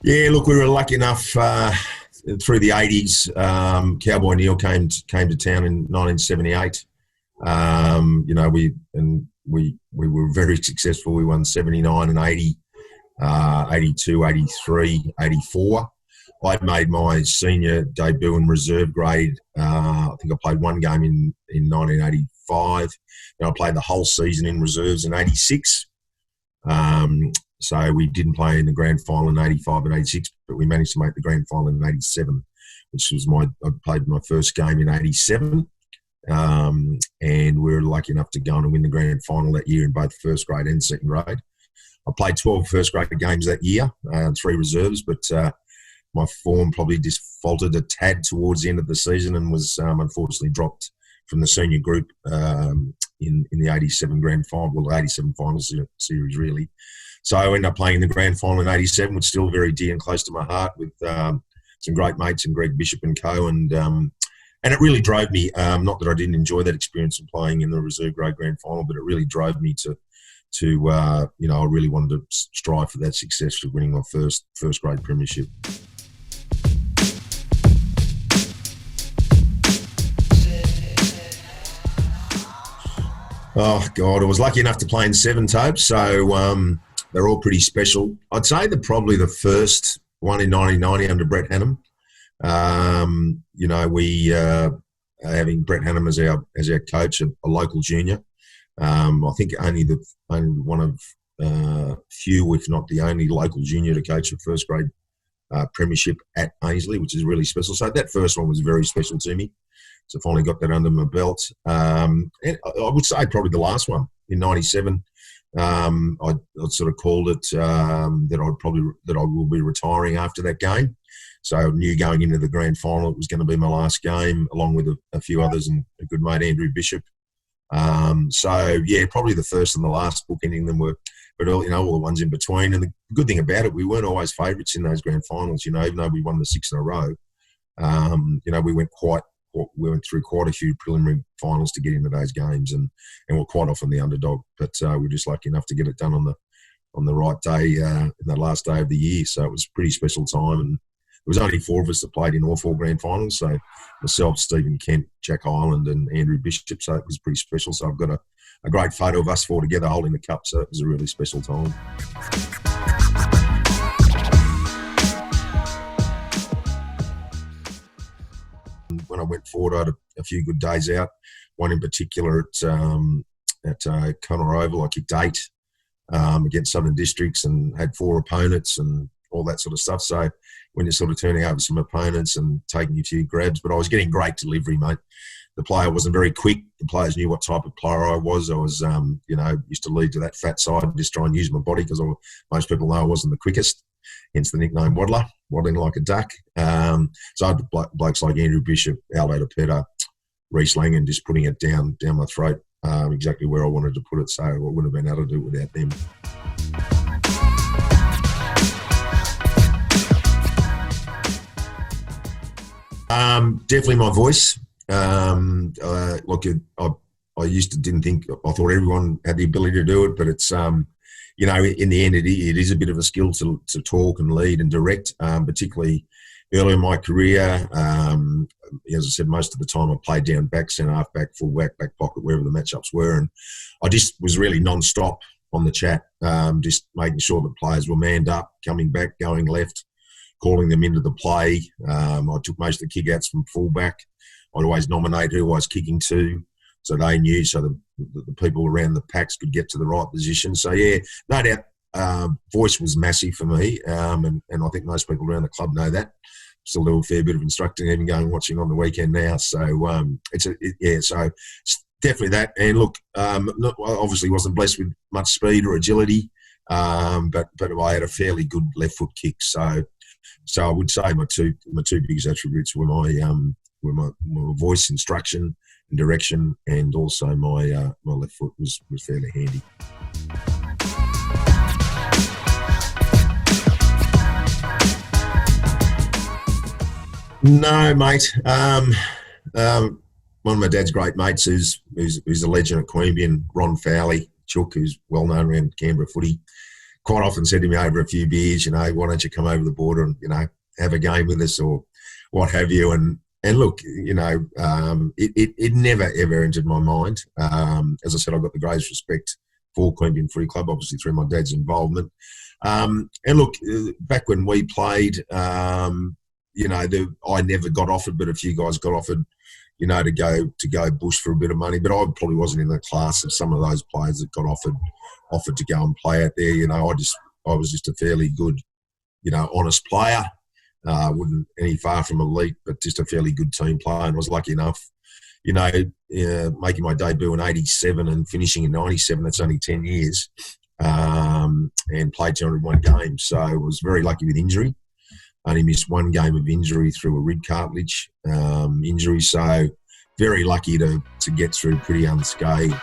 Yeah, look, we were lucky enough through the 80s. Cowboy Neil came to town in 1978. We were very successful. We won 79 and 80, 82, 83, 84. I made my senior debut in reserve grade. I think I played one game in 1985. And I played the whole season in reserves in 86. So we didn't play in the grand final in 85 and 86, but we managed to make the grand final in 87, which was I played my first game in 87. And we were lucky enough to go on and win the grand final that year in both first grade and second grade. I played 12 first grade games that year, 3 reserves, but my form probably just faltered a tad towards the end of the season and was unfortunately dropped from the senior group in the 87 grand final, well, 87 final series really. So I ended up playing in the grand final in 87, which is still very dear and close to my heart, with some great mates and Greg Bishop and co. And it really drove me, not that I didn't enjoy that experience of playing in the reserve grade grand final, but it really drove me to I really wanted to strive for that success of winning my first grade premiership. Oh, God, I was lucky enough to play in 7 Tobes, so they're all pretty special. I'd say that probably the first one in 1990 under Brett Hannum. We having Brett Hannum as our coach, a local junior. I think only one of few, if not the only, local junior to coach a first grade premiership at Ainslie, which is really special. So that first one was very special to me. So I finally got that under my belt. And I would say probably the last one in 97. I sort of called it that I will be retiring after that game. So I knew going into the grand final it was going to be my last game, along with a few others and a good mate, Andrew Bishop. Probably the first and the last, bookending them were, but all the ones in between. And the good thing about it, we weren't always favourites in those grand finals. Even though we won the 6 in a row, we went through quite a few preliminary finals to get into those games, and we're quite often the underdog. But we're just lucky enough to get it done on the right day, in the last day of the year. So it was a pretty special time, and there was only 4 of us that played in all 4 grand finals. So myself, Stephen Kent, Jack Hyland, and Andrew Bishop. So it was pretty special. So I've got a great photo of us 4 together holding the cup. So it was a really special time. When I went forward, I had a few good days out. One in particular at Connor Oval, I kicked 8 against Southern Districts and had 4 opponents and all that sort of stuff. So when you're sort of turning over some opponents and taking a few grabs, but I was getting great delivery, mate. The player wasn't very quick. The players knew what type of player I was. I was, used to lead to that fat side and just try and use my body because most people know I wasn't the quickest. Hence the nickname Waddler, waddling like a duck. So I had blokes like Andrew Bishop, Aldo Petter, Reece Lang, and just putting it down my throat exactly where I wanted to put it. So I wouldn't have been able to do it without them. Definitely my voice. I thought everyone had the ability to do it, but it's in the end, it is a bit of a skill to talk and lead and direct, particularly early in my career. As I said, most of the time I played down back, centre, half back, full back, back pocket, wherever the matchups were. And I just was really non-stop on the chat, just making sure that players were manned up, coming back, going left, calling them into the play. I took most of the kick-outs from full back. I'd always nominate who I was kicking to, so they knew, so the people around the packs could get to the right position. So, yeah, no doubt voice was massive for me, and I think most people around the club know that. Still do a fair bit of instructing, even going and watching on the weekend now. So, so it's definitely that. And look, obviously wasn't blessed with much speed or agility, but I had a fairly good left foot kick. So I would say my two biggest attributes were my voice, instruction and direction, and also my left foot was fairly handy. No, mate. One of my dad's great mates who's a legend at Queanbeyan, Ron Fowley, Chook, who's well known around Canberra footy, quite often said to me over a few beers, why don't you come over the border and, have a game with us or what have you. And look, it never, ever entered my mind. As I said, I've got the greatest respect for Queanbeyan Footy Club, obviously through my dad's involvement. And look, back when we played, I never got offered, but a few guys got offered, to go bush for a bit of money. But I probably wasn't in the class of some of those players that got offered to go and play out there. I was just a fairly good, honest player. Wouldn't any far from elite, but just a fairly good team player. And I was lucky enough, making my debut in '87 and finishing in '97. That's only 10 years, and played 201 games. So I was very lucky with injury. Only missed one game of injury through a rib cartilage injury. So very lucky to get through pretty unscathed.